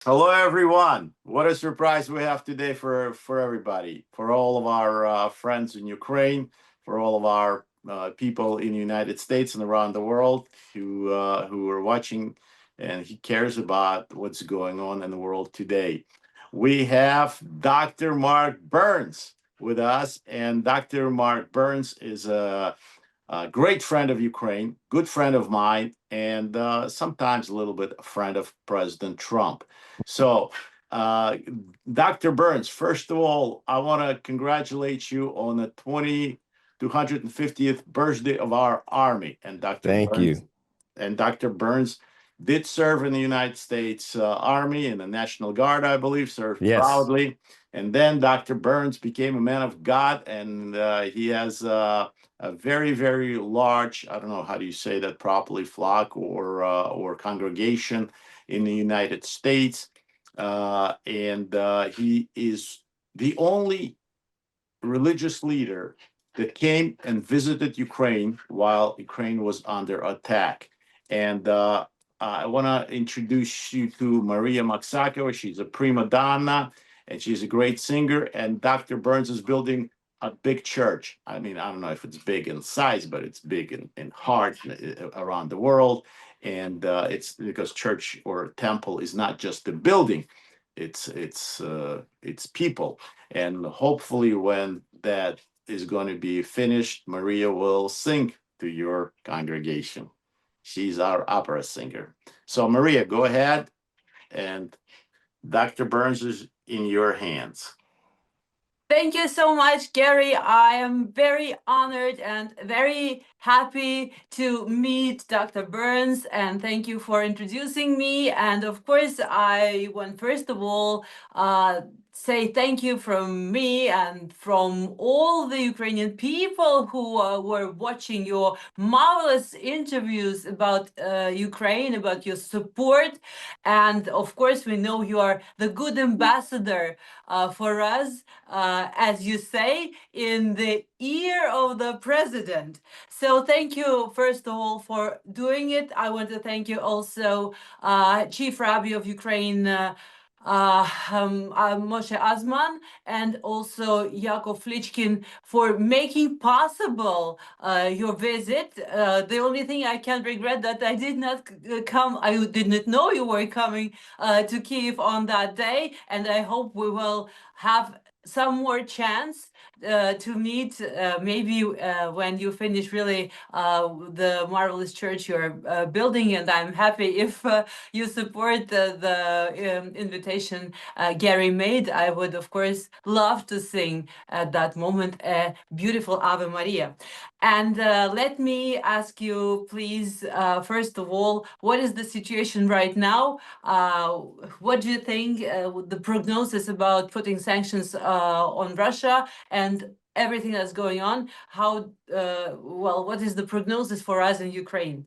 Hello, everyone. What a surprise we have today for everybody, for all of our friends in Ukraine, for all of our people in the United States and around the world who are watching and he cares about what's going on in the world today. We have Dr. Mark Burns with us, and Dr. Mark Burns is a great friend of Ukraine, good friend of mine, and sometimes a little bit a friend of President Trump. So, uh, Dr. Burns, first of all, I want to congratulate you on the 250th birthday of our Army. And Thank you. Dr. Burns did serve in the United States Army in the National Guard, I believe, served proudly. And then Dr. Burns became a man of God, and he has a very, very large, I don't know how do you say that properly, flock or congregation in the United States. He is the only religious leader that came and visited Ukraine while Ukraine was under attack. And I want to introduce you to Maria Maksakova. She's a prima donna and she's a great singer. And Dr. Burns is building a big church. I mean, I don't know if it's big in size, but it's big in heart around the world. And it's because church or temple is not just a building, it's people. And hopefully when that is going to be finished, Maria will sing to your congregation. She's our opera singer. So Maria, go ahead, and Dr. Burns is in your hands. Thank you so much, Gary. I am very honored and very happy to meet Dr. Burns, and thank you for introducing me. And of course, I want first of all say thank you from me and from all the Ukrainian people who were watching your marvelous interviews about Ukraine, about your support. And of course, we know you are the good ambassador for us, as you say, in the ear of the president. So thank you, first of all, for doing it. I want to thank you also, Chief Rabbi of Ukraine, Moshe Azman, and also Yakov Flichkin for making possible your visit. The only thing I can regret that I did not come, I did not know you were coming to Kyiv on that day, and I hope we will have some more chance to meet maybe when you finish really the marvelous church you're building, and I'm happy if you support the invitation Gary made. I would of course love to sing at that moment a beautiful Ave Maria. And let me ask you, please, first of all, what is the situation right now? What do you think the prognosis about putting sanctions on Russia and everything that's going on? How, well, what is the prognosis for us in Ukraine?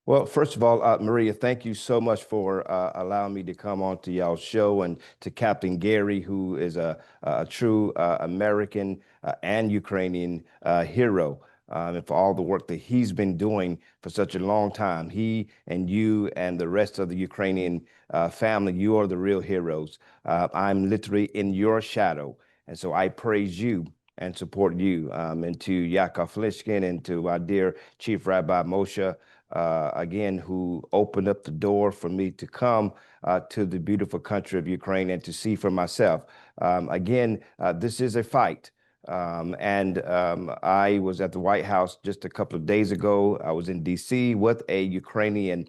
Well, first of all, Maria, thank you so much for allowing me to come on to y'all's show, and to Captain Gary, who is a true American and Ukrainian hero, and for all the work that he's been doing for such a long time. He and you and the rest of the Ukrainian family, you are the real heroes. I'm literally in your shadow, and so I praise you and support you. And to Yakov Flichkin and to our dear Chief Rabbi Moshe, again, who opened up the door for me to come to the beautiful country of Ukraine and to see for myself. Again, this is a fight. I was at the White House just a couple of days ago. I was in D.C. with a Ukrainian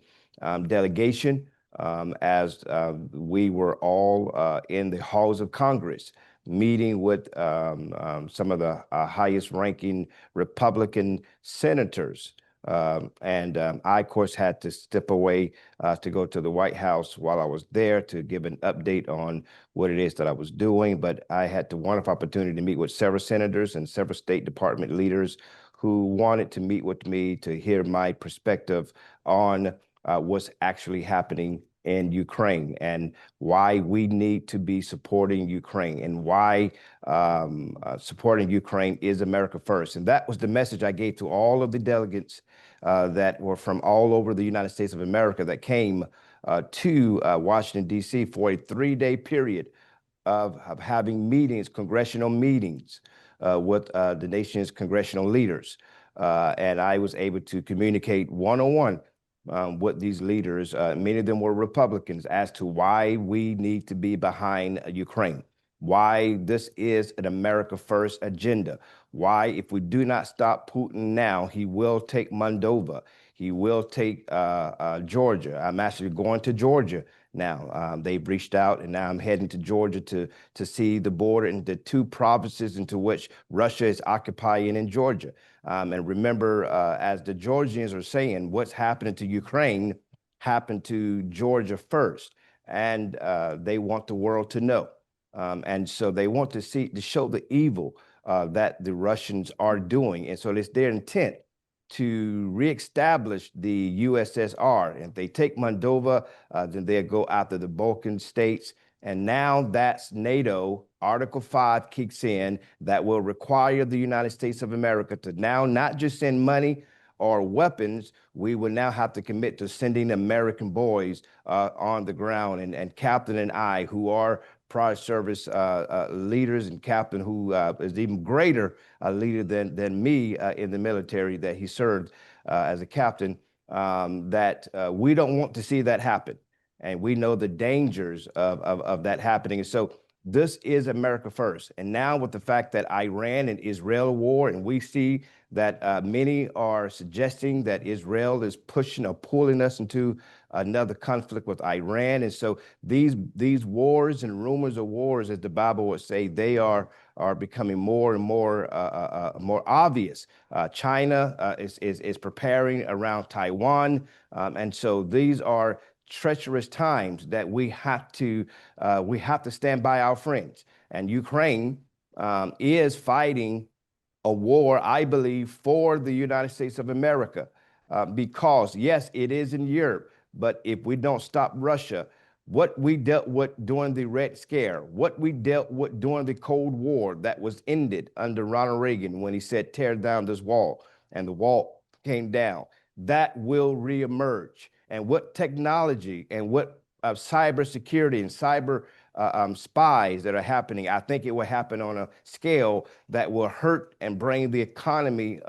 delegation as we were all in the halls of Congress, meeting with some of the highest ranking Republican senators. I, of course, had to step away to go to the White House while I was there to give an update on what it is that I was doing. But I had the wonderful opportunity to meet with several senators and several State Department leaders who wanted to meet with me to hear my perspective on what's actually happening in Ukraine and why we need to be supporting Ukraine and why supporting Ukraine is America first. And that was the message I gave to all of the delegates that were from all over the United States of America that came to Washington, D.C. for a 3-day period of having meetings, congressional meetings with the nation's congressional leaders. And I was able to communicate one-on-one with these leaders. Many of them were Republicans, as to why we need to be behind Ukraine, why this is an America First agenda, why if we do not stop Putin now, he will take Moldova, he will take Georgia. I'm actually going to Georgia now. They've reached out, and now I'm heading to Georgia to see the border and the 2 provinces into which Russia is occupying in Georgia. And remember, as the Georgians are saying, what's happening to Ukraine happened to Georgia first, and they want the world to know. And so they want to show the evil that the Russians are doing. And so it's their intent to reestablish the USSR. And if they take Moldova, then they'll go after the Balkan states. And now that's NATO, Article 5 kicks in, that will require the United States of America to now not just send money or weapons, we will now have to commit to sending American boys on the ground. And Captain and I, who are prior service leaders, and Captain, who is even greater leader than me in the military, that he served as a captain, that we don't want to see that happen. And we know the dangers of that happening. And so this is America First. And now with the fact that Iran and Israel war, and we see that many are suggesting that Israel is pushing or pulling us into another conflict with Iran. And so these wars and rumors of wars, as the Bible would say, they are becoming more and more obvious. China is preparing around Taiwan. And so these are treacherous times that we have to stand by our friends. And Ukraine is fighting a war, I believe, for the United States of America, because yes, it is in Europe, but if we don't stop Russia, what we dealt with during the Red Scare, what we dealt with during the Cold War that was ended under Ronald Reagan when he said, tear down this wall, and the wall came down, that will reemerge. And what technology and what cybersecurity and cyber spies that are happening, I think it will happen on a scale that will hurt and bring the economy,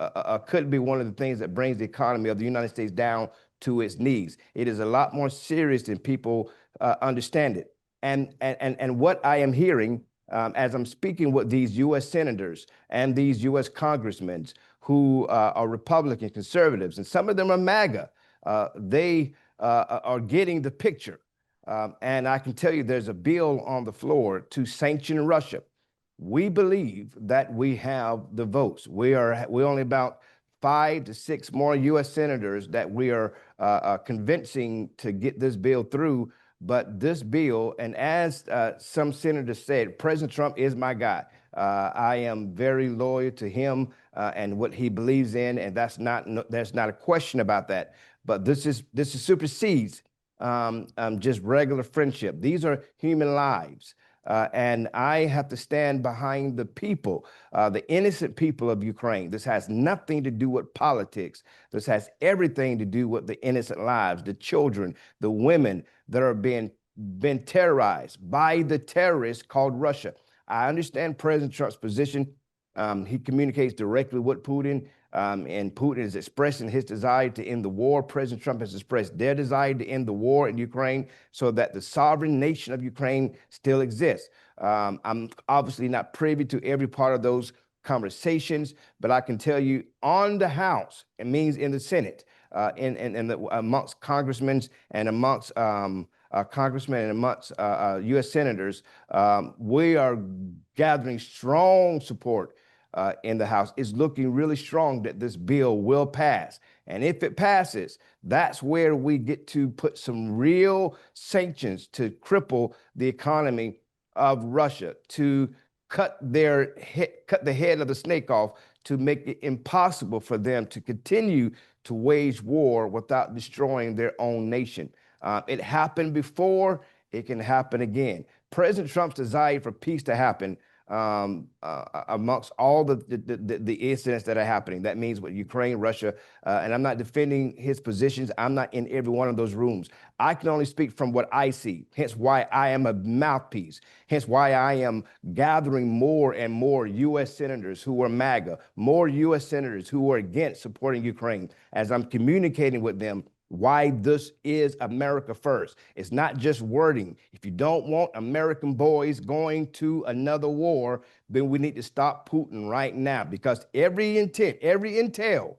could be one of the things that brings the economy of the United States down to its knees. It is a lot more serious than people understand it. And what I am hearing as I'm speaking with these U.S. senators and these U.S. congressmen who are Republican conservatives, and some of them are MAGA, they are getting the picture. And I can tell you there's a bill on the floor to sanction Russia. We believe that we have the votes. We're only about 5 to 6 more U.S. senators that we are convincing to get this bill through. But this bill, and as some senators said, President Trump is my guy. I am very loyal to him and what he believes in, and there's not a question about that. But this supersedes just regular friendship. These are human lives. And I have to stand behind the people, the innocent people of Ukraine. This has nothing to do with politics. This has everything to do with the innocent lives, the children, the women that are being terrorized by the terrorists called Russia. I understand President Trump's position. He communicates directly with Putin, and Putin is expressing his desire to end the war. President Trump has expressed their desire to end the war in Ukraine so that the sovereign nation of Ukraine still exists. I'm obviously not privy to every part of those conversations, but I can tell you on the House, it means in the Senate, amongst congressmen and amongst U.S. senators, we are gathering strong support in the House. It's looking really strong that this bill will pass. And if it passes, that's where we get to put some real sanctions to cripple the economy of Russia, to cut the head of the snake off, to make it impossible for them to continue to wage war without destroying their own nation. It happened before, it can happen again. President Trump's desire for peace to happen amongst all the incidents that are happening. That means with Ukraine, Russia, and I'm not defending his positions. I'm not in every one of those rooms. I can only speak from what I see, hence why I am a mouthpiece, hence why I am gathering more and more U.S. senators who are MAGA, more U.S. senators who are against supporting Ukraine, as I'm communicating with them why this is America first. It's not just wording. If you don't want American boys going to another war, then we need to stop Putin right now, because every intel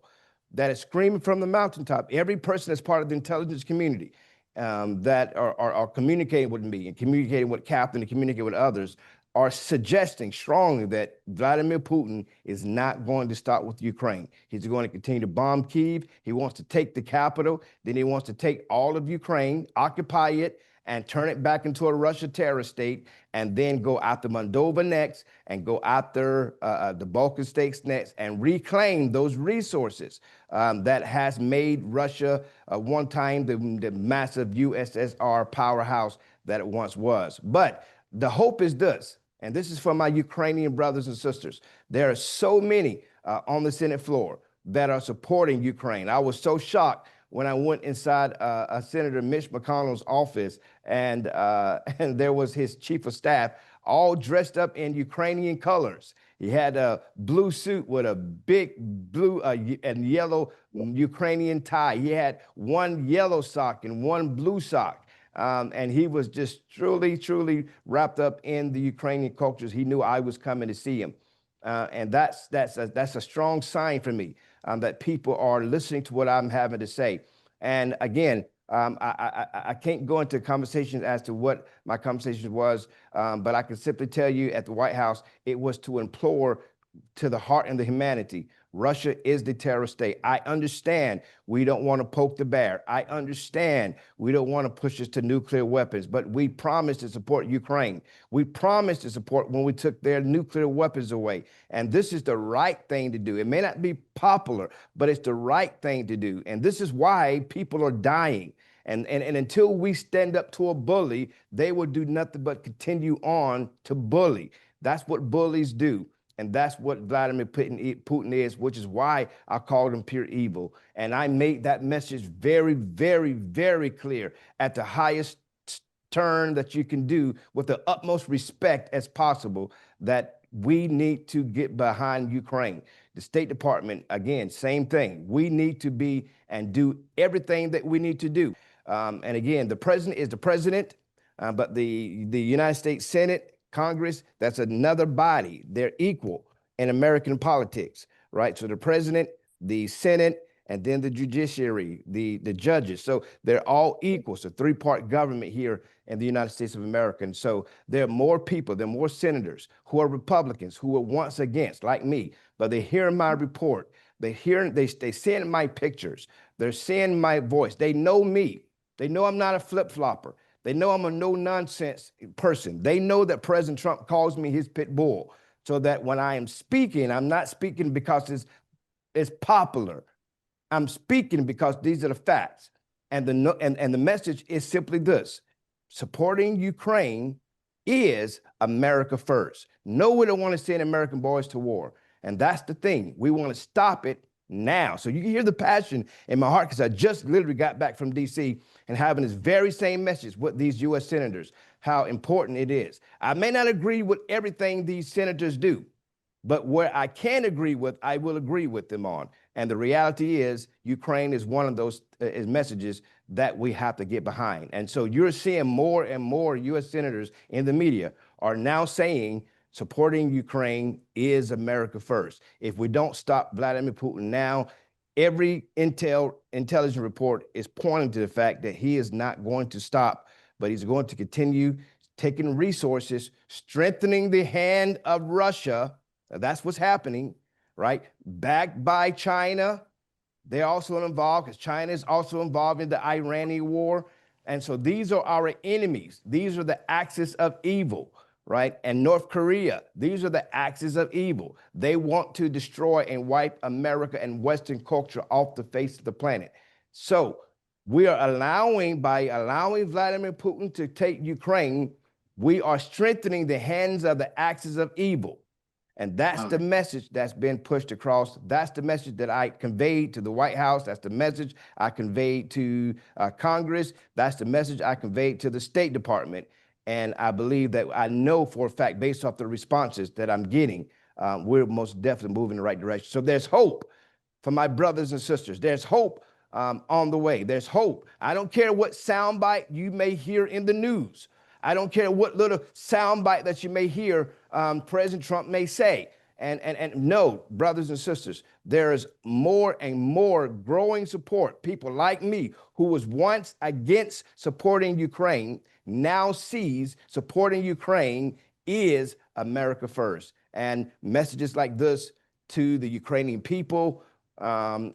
that is screaming from the mountaintop, every person that's part of the intelligence community that are communicating with me and communicating with Captain and communicating with others are suggesting strongly that Vladimir Putin is not going to stop with Ukraine. He's going to continue to bomb Kyiv. He wants to take the capital. Then he wants to take all of Ukraine, occupy it, and turn it back into a Russia terrorist state, and then go after Moldova next, and go after the Balkan states next, and reclaim those resources that has made Russia one time the massive USSR powerhouse that it once was. But the hope is this, and this is for my Ukrainian brothers and sisters. There are so many on the Senate floor that are supporting Ukraine. I was so shocked when I went inside Senator Mitch McConnell's office, and there was his chief of staff all dressed up in Ukrainian colors. He had a blue suit with a big blue and yellow Ukrainian tie. He had one yellow sock and one blue sock. And he was just truly wrapped up in the Ukrainian cultures. He knew I was coming to see him. And that's a strong sign for me that people are listening to what I'm having to say. And again, I can't go into conversations as to what my conversation was, but I can simply tell you at the White House, it was to implore to the heart and the humanity. Russia is the terrorist state. I understand we don't want to poke the bear. I understand we don't want to push us to nuclear weapons, but we promised to support Ukraine. We promised to support when we took their nuclear weapons away. And this is the right thing to do. It may not be popular, but it's the right thing to do. And this is why people are dying. And until we stand up to a bully, they will do nothing but continue on to bully. That's what bullies do. And that's what Vladimir Putin is, which is why I called him pure evil. And I made that message very clear at the highest turn that you can do, with the utmost respect as possible, that we need to get behind Ukraine. The State Department, again, same thing. We need to be and do everything that we need to do. And again, the president is the president, but the United States Senate, Congress, that's another body. They're equal in American politics, right? So the president, the Senate, and then the judiciary, the judges. So they're all equal. It's a three-part government here in the United States of America. And so there are more people, there are more senators who are Republicans, who were once against, like me, but they hear my report. They send my pictures. They're seeing my voice. They know me. They know I'm not a flip-flopper. They know I'm a no-nonsense person. They know that President Trump calls me his pit bull, so that when I am speaking, I'm not speaking because it's popular. I'm speaking because these are the facts. And the message is simply this: supporting Ukraine is America first. No, we don't want to send American boys to war. And that's the thing. We want to stop it now. So you can hear the passion in my heart, because I just literally got back from DC and having this very same message with these U.S. senators, how important it is. I may not agree with everything these senators do, but where I can agree with, I will agree with them on. And the reality is, Ukraine is one of those messages that we have to get behind. And so you're seeing more and more U.S. senators in the media are now saying supporting Ukraine is America first. If we don't stop Vladimir Putin now, every intelligence report is pointing to the fact that he is not going to stop, but he's going to continue taking resources, strengthening the hand of Russia. That's what's happening, right? Backed by China. They're also involved, because China is also involved in the Iranian war. And so these are our enemies. These are the axis of evil, right? And North Korea, these are the axis of evil. They want to destroy and wipe America and Western culture off the face of the planet. So we are by allowing Vladimir Putin to take Ukraine, We are strengthening the hands of the axis of evil. And that's the message that's been pushed across. That's the message that I conveyed to the White House. That's the message I conveyed to Congress. That's the message I conveyed to the State Department. And I believe that I know for a fact, based off the responses that I'm getting, we're most definitely moving in the right direction. So there's hope for my brothers and sisters. There's hope on the way. There's hope. I don't care what soundbite you may hear in the news. I don't care what little soundbite that you may hear President Trump may say. And no, brothers and sisters, there is more and more growing support. People like me, who was once against supporting Ukraine, now sees supporting Ukraine is America first. And messages like this to the Ukrainian people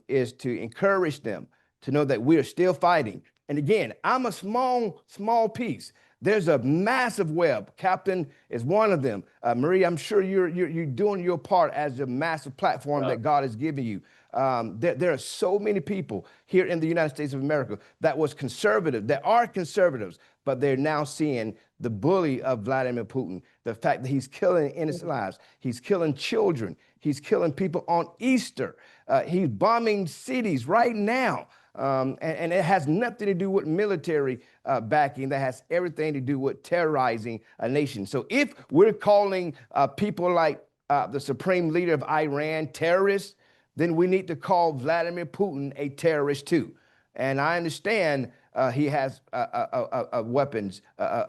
is to encourage them to know that we are still fighting. And again, I'm a small piece. There's a massive web. Captain is one of them. Marie, I'm sure you're doing your part as a massive platform that God has given you. There are so many people here in the United States of America that was conservative, that are conservatives, but they're now seeing the bully of Vladimir Putin, the fact that he's killing innocent lives. He's killing children. He's killing people on Easter. He's bombing cities right now. And it has nothing to do with military backing. That has everything to do with terrorizing a nation. So if we're calling people like the supreme leader of Iran terrorists, then we need to call Vladimir Putin a terrorist too. And I understand he has weapons,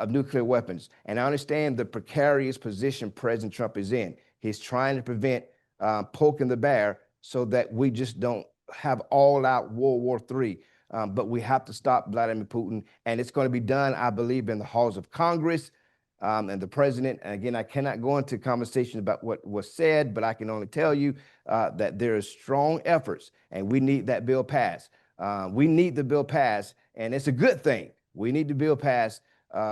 nuclear weapons. And I understand the precarious position President Trump is in. He's trying to prevent poking the bear so that we just don't have all-out World War III. But we have to stop Vladimir Putin. And it's going to be done, I believe, in the halls of Congress and the president. And again, I cannot go into conversation about what was said, but I can only tell you that there is strong efforts, and we need that bill passed. We need the bill passed, and it's a good thing. We need the bill passed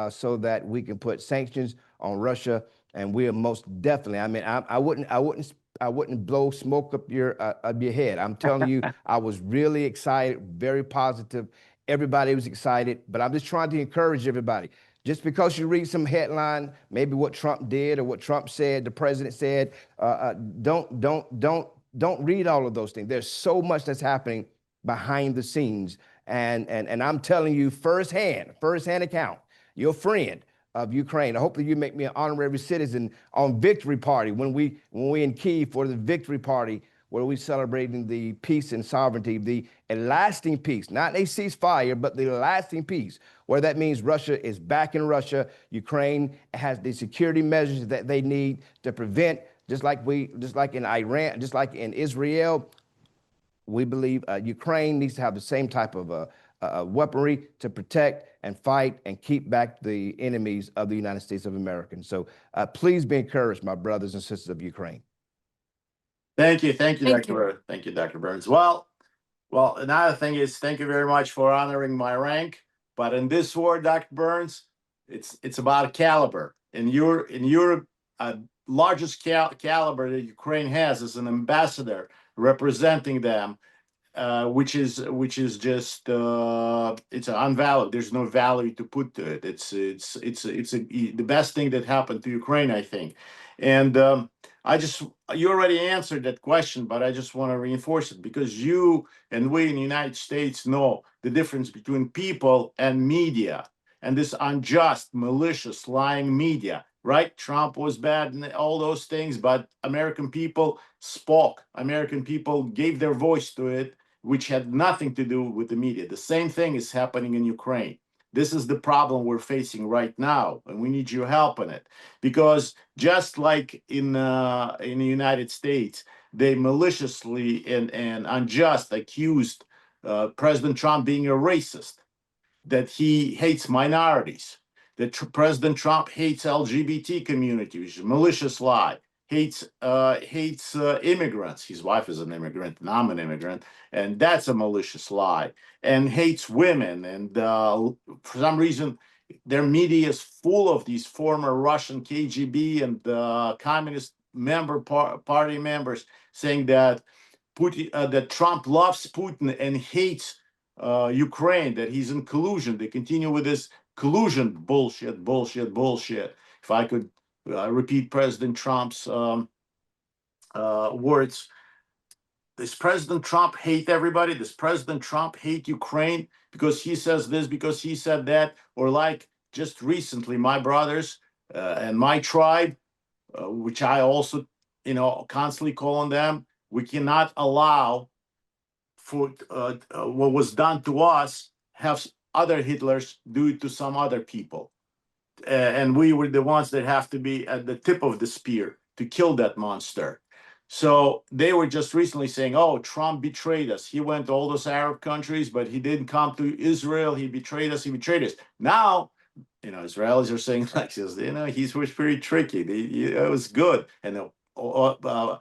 so that we can put sanctions on Russia. And we are most definitely, I mean, I wouldn't blow smoke up your head. I'm telling you, I was really excited, very positive. Everybody was excited, but I'm just trying to encourage everybody. Just because you read some headline, maybe what Trump did or what Trump said, the president said, don't read all of those things. There's so much that's happening behind the scenes, and I'm telling you firsthand account. Your friend of Ukraine. Hopefully you make me an honorary citizen on Victory Party when we in Kyiv for the Victory Party, where we celebrating the peace and sovereignty, the lasting peace, not a ceasefire, but the lasting peace, where that means Russia is back in Russia. Ukraine has the security measures that they need to prevent, just like in Iran, just like in Israel. We believe Ukraine needs to have the same type of weaponry to protect and fight and keep back the enemies of the United States of America. So please be encouraged, my brothers and sisters of Ukraine. Thank you, Dr. Thank you, Dr. Burns. Well, another thing is, thank you very much for honoring my rank. But in this war, Dr. Burns, it's about caliber. And your largest caliber that Ukraine has as an ambassador representing them, which is just it's unvalid. There's no value to put to it. It's the best thing that happened to Ukraine, I think. And you already answered that question, but I just want to reinforce it, because you and we in the United States know the difference between people and media, and this unjust, malicious, lying media. Right? Trump was bad and all those things, but American people spoke. American people gave their voice to it, which had nothing to do with the media. The same thing is happening in Ukraine. This is the problem we're facing right now, and we need your help in it. Because just like in the United States, they maliciously and unjust accused President Trump being a racist, that he hates minorities, that President Trump hates LGBT community, which is a malicious lie, hates immigrants. His wife is an immigrant, and I'm an immigrant, and that's a malicious lie, and hates women. And for some reason, their media is full of these former Russian KGB and communist party members saying that that Trump loves Putin and hates Ukraine, that he's in collusion. They continue with this collusion, bullshit, bullshit, bullshit. If I could repeat President Trump's words, does President Trump hate everybody? Does President Trump hate Ukraine because he says this, because he said that? Or like just recently, my brothers and my tribe, which I also, constantly call on them, we cannot allow for what was done to us, have other Hitlers do it to some other people. And we were the ones that have to be at the tip of the spear to kill that monster. So they were just recently saying, oh, Trump betrayed us. He went to all those Arab countries, but he didn't come to Israel. He betrayed us. He betrayed us. Now, Israelis are saying like this, he was pretty tricky. It was good. And the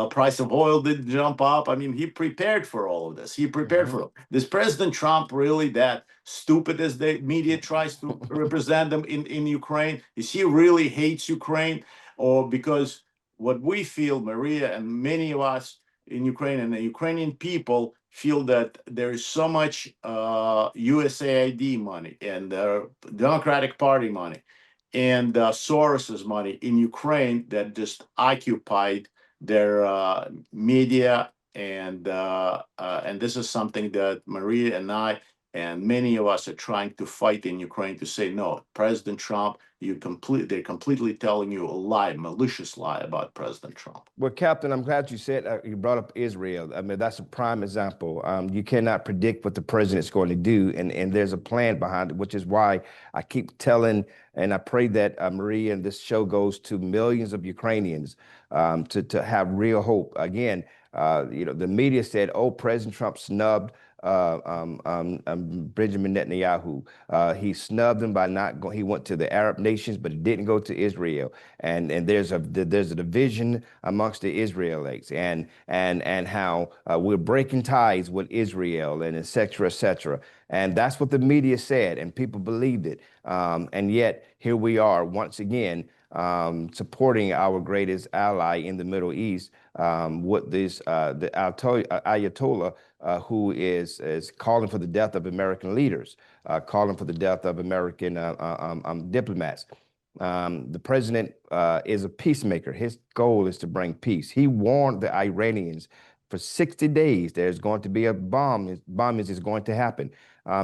price of oil didn't jump up. I mean, he prepared for all of this. He prepared for it. Is President Trump really that stupid as the media tries to represent him in Ukraine? Is he really hates Ukraine? Or because what we feel, Maria and many of us in Ukraine and the Ukrainian people feel that there is so much USAID money and Democratic Party money and Soros's money in Ukraine that just occupied their media, and this is something that Maria and I and many of us are trying to fight in Ukraine to say, no, President Trump, they're completely telling you a lie, malicious lie about President Trump. Well, Captain, I'm glad you said, you brought up Israel. I mean, that's a prime example. You cannot predict what the president's going to do, and there's a plan behind it, which is why I keep telling, and I pray that Maria and this show goes to millions of Ukrainians to have real hope. Again, the media said, oh, President Trump snubbed Benjamin Netanyahu. He snubbed him by not going. He went to the Arab nations, but he didn't go to Israel. And there's a division amongst the Israelites, and how we're breaking ties with Israel, and et cetera, et cetera. And that's what the media said, and people believed it. And yet here we are once again supporting our greatest ally in the Middle East with this the Ayatollah who is calling for the death of American leaders, calling for the death of American diplomats. The president is a peacemaker. His goal is to bring peace. He warned the Iranians for 60 days there's going to be a bombing is going to happen.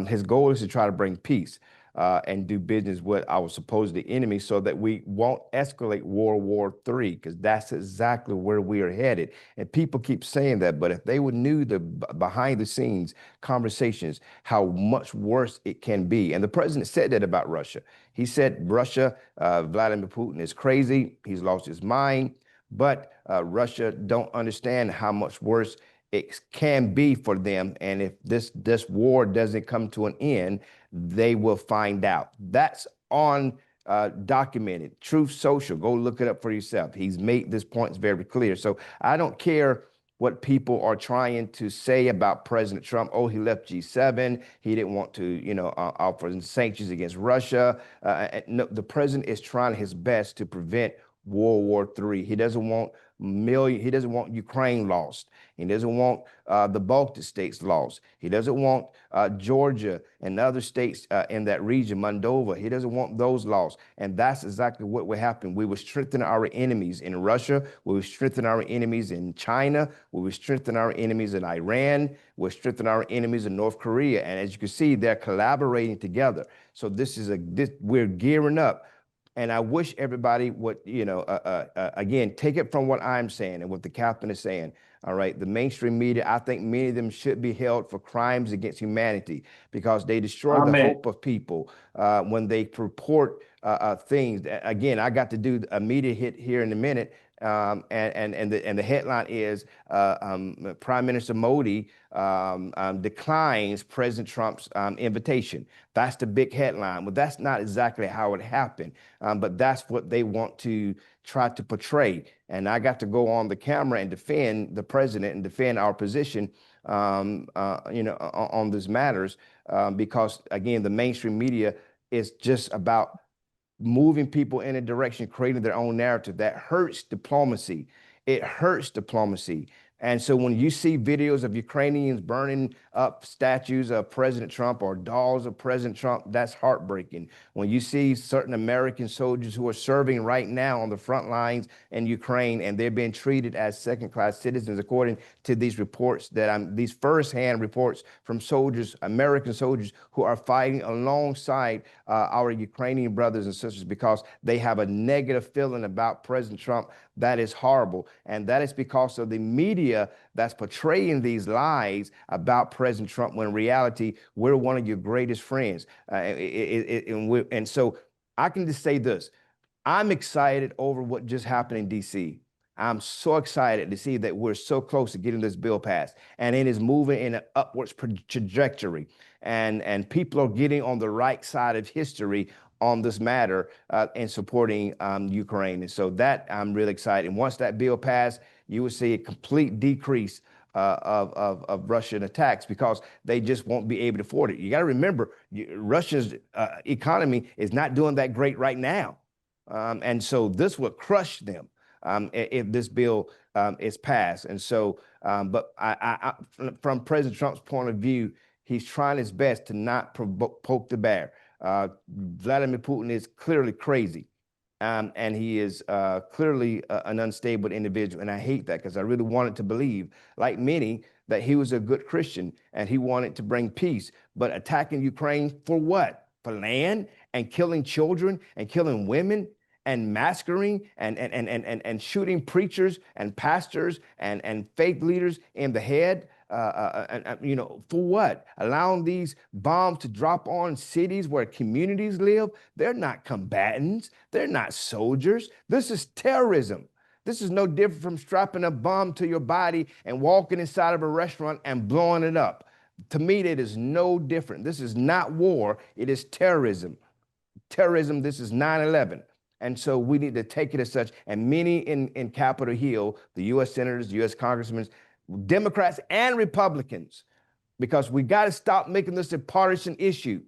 His goal is to try to bring peace and do business with our supposed enemy so that we won't escalate World War III, because that's exactly where we are headed. And people keep saying that, but if they would knew the behind the scenes conversations, how much worse it can be. And the president said that about Russia. He said Russia, Vladimir Putin is crazy. He's lost his mind, but Russia don't understand how much worse it can be for them. And if this war doesn't come to an end, they will find out. That's on documented, Truth Social. Go look it up for yourself. He's made this point very clear. So I don't care what people are trying to say about President Trump. Oh, he left G7. He didn't want to, offer sanctions against Russia. No, the president is trying his best to prevent World War III. He doesn't want he doesn't want Ukraine lost. He doesn't want the Baltic states lost. He doesn't want Georgia and other states in that region, Moldova. He doesn't want those lost. And that's exactly what will happen. We will strengthen our enemies in Russia. We will strengthen our enemies in China. We will strengthen our enemies in Iran. We'll strengthen our enemies in North Korea. And as you can see, they're collaborating together. So we're gearing up. And I wish everybody would, again, take it from what I'm saying and what the captain is saying. All right. The mainstream media, I think many of them should be held for crimes against humanity, because they destroy the hope of people when they report things. Again, I got to do a media hit here in a minute. And the headline is Prime Minister Modi declines President Trump's invitation. That's the big headline. Well, that's not exactly how it happened, but that's what they want to try to portray. And I got to go on the camera and defend the president and defend our position, on these matters, because again, the mainstream media is just about moving people in a direction, creating their own narrative that hurts diplomacy. It hurts diplomacy. And so when you see videos of Ukrainians burning up statues of President Trump or dolls of President Trump, that's heartbreaking. When you see certain American soldiers who are serving right now on the front lines in Ukraine and they're being treated as second-class citizens, according to these reports these first-hand reports from soldiers, American soldiers who are fighting alongside our Ukrainian brothers and sisters because they have a negative feeling about President Trump, that is horrible. And that is because of the media that's portraying these lies about President Trump, when in reality, we're one of your greatest friends. And so I can just say this. I'm excited over what just happened in D.C. I'm so excited to see that we're so close to getting this bill passed, and it is moving in an upwards trajectory. And people are getting on the right side of history on this matter in supporting Ukraine. And so that I'm really excited. And once that bill passed, you will see a complete decrease of Russian attacks because they just won't be able to afford it. You got to remember, Russia's economy is not doing that great right now. And so this will crush them if this bill is passed. And so, but from President Trump's point of view, he's trying his best to not poke the bear. Vladimir Putin is clearly crazy, and he is clearly an unstable individual. And I hate that because I really wanted to believe, like many, that he was a good Christian and he wanted to bring peace. But attacking Ukraine for what? For land and killing children and killing women and massacring and shooting preachers and pastors and faith leaders in the head. You know, for what? Allowing these bombs to drop on cities where communities live? They're not combatants. They're not soldiers. This is terrorism. This is no different from strapping a bomb to your body and walking inside of a restaurant and blowing it up. To me, it is no different. This is not war. It is terrorism. Terrorism, this is 9/11. And so we need to take it as such. And many in Capitol Hill, the U.S. senators, U.S. congressmen, Democrats and Republicans, because we got to stop making this a partisan issue.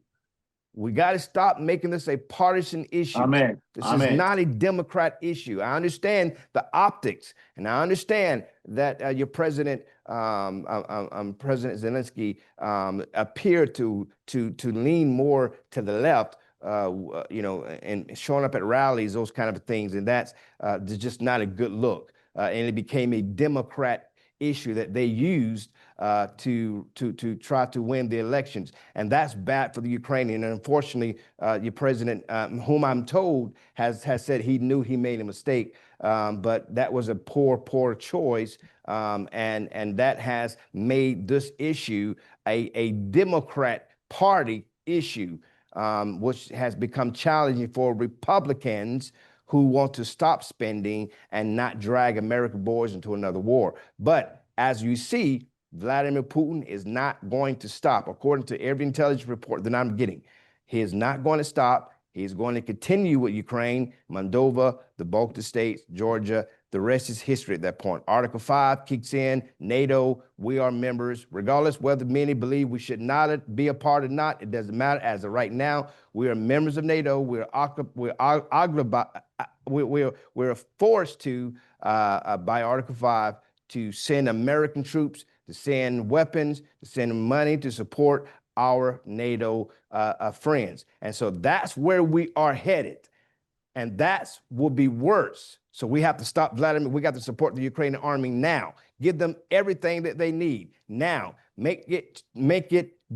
We got to stop making this a partisan issue. Amen. This Amen. is not a Democrat issue. I understand the optics, and I understand that your president, President Zelensky, appeared to lean more to the left, you know, and showing up at rallies, those kind of things, and that's just not a good look. And it became a Democrat issue that they used to try to win the elections, and that's bad for the Ukrainian. And unfortunately, your president, whom I'm told has said he knew he made a mistake, but that was a poor choice, and that has made this issue a Democrat Party issue, which has become challenging for Republicans who want to stop spending and not drag American boys into another war. But as you see, Vladimir Putin is not going to stop. According to every intelligence report that I'm getting, he is not going to stop. He's going to continue with Ukraine, Moldova, the Baltic states, Georgia. The rest is history at that point. Article 5 kicks in, NATO, we are members. Regardless whether many believe we should not be a part or not, it doesn't matter. As of right now, we are members of NATO. We're forced to, by Article 5, to send American troops, to send weapons, to send money to support our NATO friends. And so that's where we are headed. And that's will be worse. So we have to stop Vladimir. We got to support the Ukrainian army now. Give them everything that they need now. Make it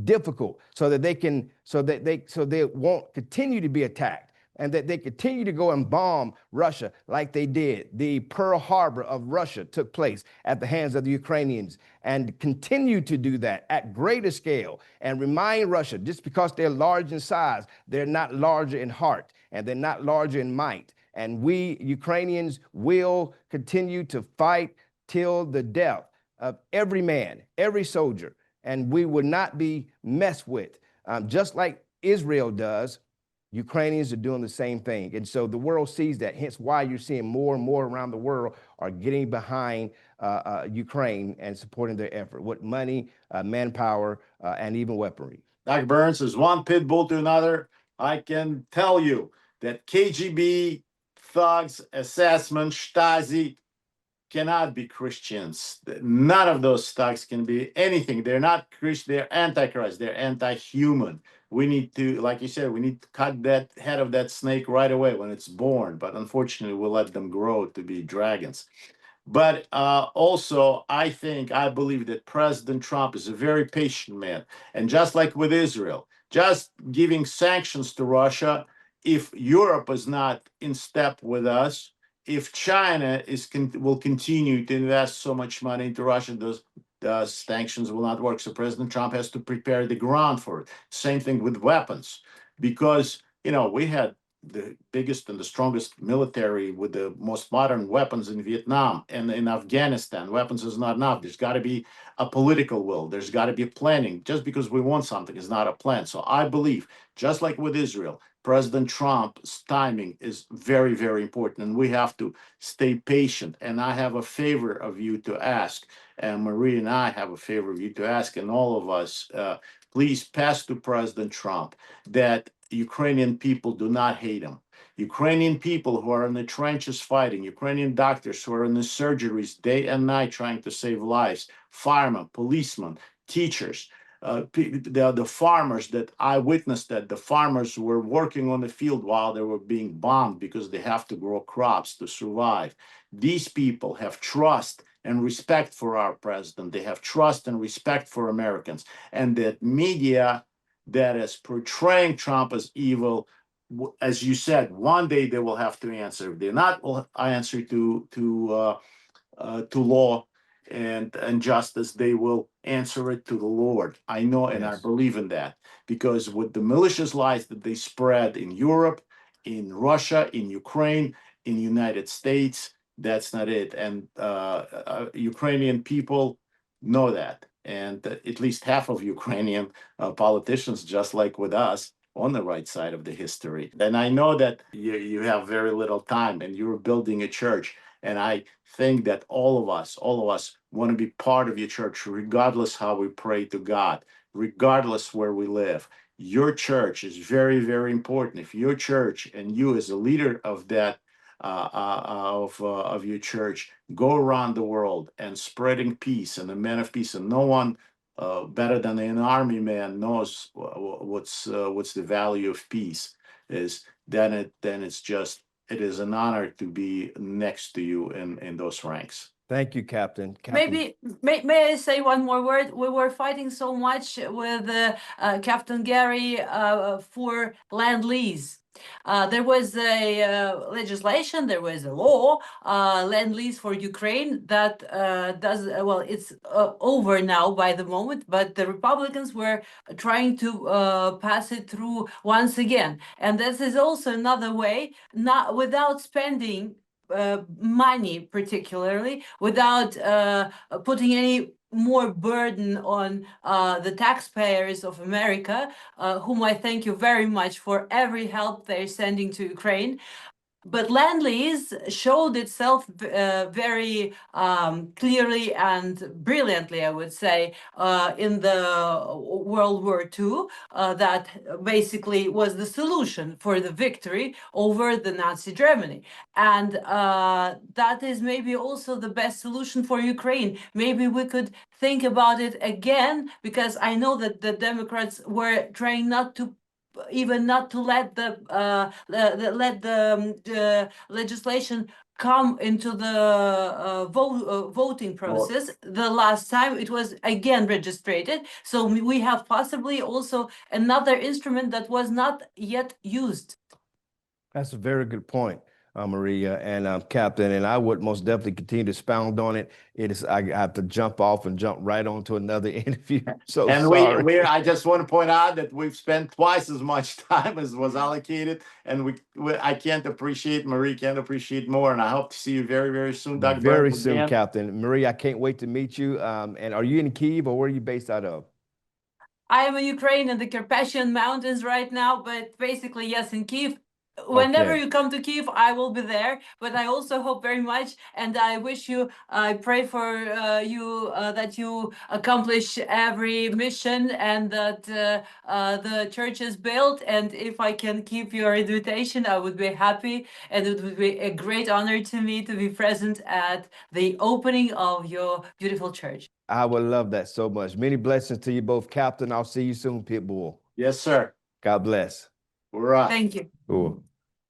difficult so that they won't continue to be attacked, and that they continue to go and bomb Russia like they did. The Pearl Harbor of Russia took place at the hands of the Ukrainians, and continue to do that at greater scale, and remind Russia, just because they're large in size, they're not larger in heart, and they're not larger in might. And we Ukrainians will continue to fight till the death of every man, every soldier, and we will not be messed with. Just like Israel does, Ukrainians are doing the same thing. And so the world sees that, hence why you're seeing more and more around the world are getting behind Ukraine and supporting their effort with money, manpower, and even weaponry. Dr. Burns, is one pit bull to another. I can tell you that KGB, thugs, assessment, Stasi, cannot be Christians. None of those stocks can be anything. They're not Christian. They're anti-Christ. They're anti-human. We need to, like you said, we need to cut that head of that snake right away when it's born. But unfortunately, we'll let them grow to be dragons. But also, I believe that President Trump is a very patient man. And just like with Israel, just giving sanctions to Russia, if Europe is not in step with us, if China will continue to invest so much money into Russia, those sanctions will not work. So President Trump has to prepare the ground for it. Same thing with weapons, because, you know, we had the biggest and the strongest military with the most modern weapons in Vietnam and in Afghanistan. Weapons is not enough. There's got to be a political will. There's got to be planning. Just because we want something is not a plan. So I believe, just like with Israel, President Trump's timing is very, very important, and we have to stay patient. And I have a favor of you to ask, and Marie and I have a favor of you to ask, and all of us, please pass to President Trump that Ukrainian people do not hate him. Ukrainian people who are in the trenches fighting, Ukrainian doctors who are in the surgeries day and night trying to save lives, firemen, policemen, teachers, the farmers that I witnessed, that the farmers were working on the field while they were being bombed because they have to grow crops to survive. These people have trust and respect for our president. They have trust and respect for Americans. And that media that is portraying Trump as evil, as you said, one day they will have to answer. If they're not, will answer to law and justice. They will answer it to the Lord. I know, and I believe in that, because with the malicious lies that they spread in Europe, in Russia, in Ukraine, in the United States, that's not it. And Ukrainian people know that. And at least half of Ukrainian politicians, just like with us, on the right side of the history. And I know that you have very little time and you're building a church. And I think that all of us want to be part of your church, regardless how we pray to God, regardless where we live. Your church is very, very important. If your church and you as a leader of that, of your church, go around the world and spreading peace and a man of peace, and no one better than an army man knows what's the value of peace is, then it's just, it is an honor to be next to you in those ranks. Thank you, Captain. Maybe may I say one more word? We were fighting so much with Captain Gary for land lease. There was a legislation, there was a law, land lease for Ukraine that does, well, it's over now by the moment, but the Republicans were trying to pass it through once again. And this is also another way, not without spending money, particularly, without putting any more burden on the taxpayers of America, whom I thank you very much for every help they're sending to Ukraine. But land lease showed itself very clearly and brilliantly, I would say, in the World War II, that basically was the solution for the victory over the Nazi Germany. And that is maybe also the best solution for Ukraine. Maybe we could think about it again, because I know that the Democrats were trying not to let the legislation come into the voting process. The last time it was again registered, so we have possibly also another instrument that was not yet used. That's a very good point, Maria and Captain, and I would most definitely continue to expound on it. I have to jump off and jump right on to another interview. So and sorry. I just want to point out that we've spent twice as much time as was allocated, and I can't appreciate, Marie can't appreciate more, and I hope to see you very, very soon, Dr. Very soon, Captain. Marie, I can't wait to meet you. And are you in KYIV, or where are you based out of? I am in Ukraine in the Carpathian Mountains right now, but basically, yes, in Kyiv. Whenever Okay. you come to Kyiv, I will be there. But I also hope very much, and I wish you, I pray for you that you accomplish every mission and that the church is built. And if I can keep your invitation, I would be happy. And it would be a great honor to me to be present at the opening of your beautiful church. I would love that so much. Many blessings to you both, Captain. I'll see you soon, Pitbull. Yes, sir. God bless. Ура. Thank you. Cool.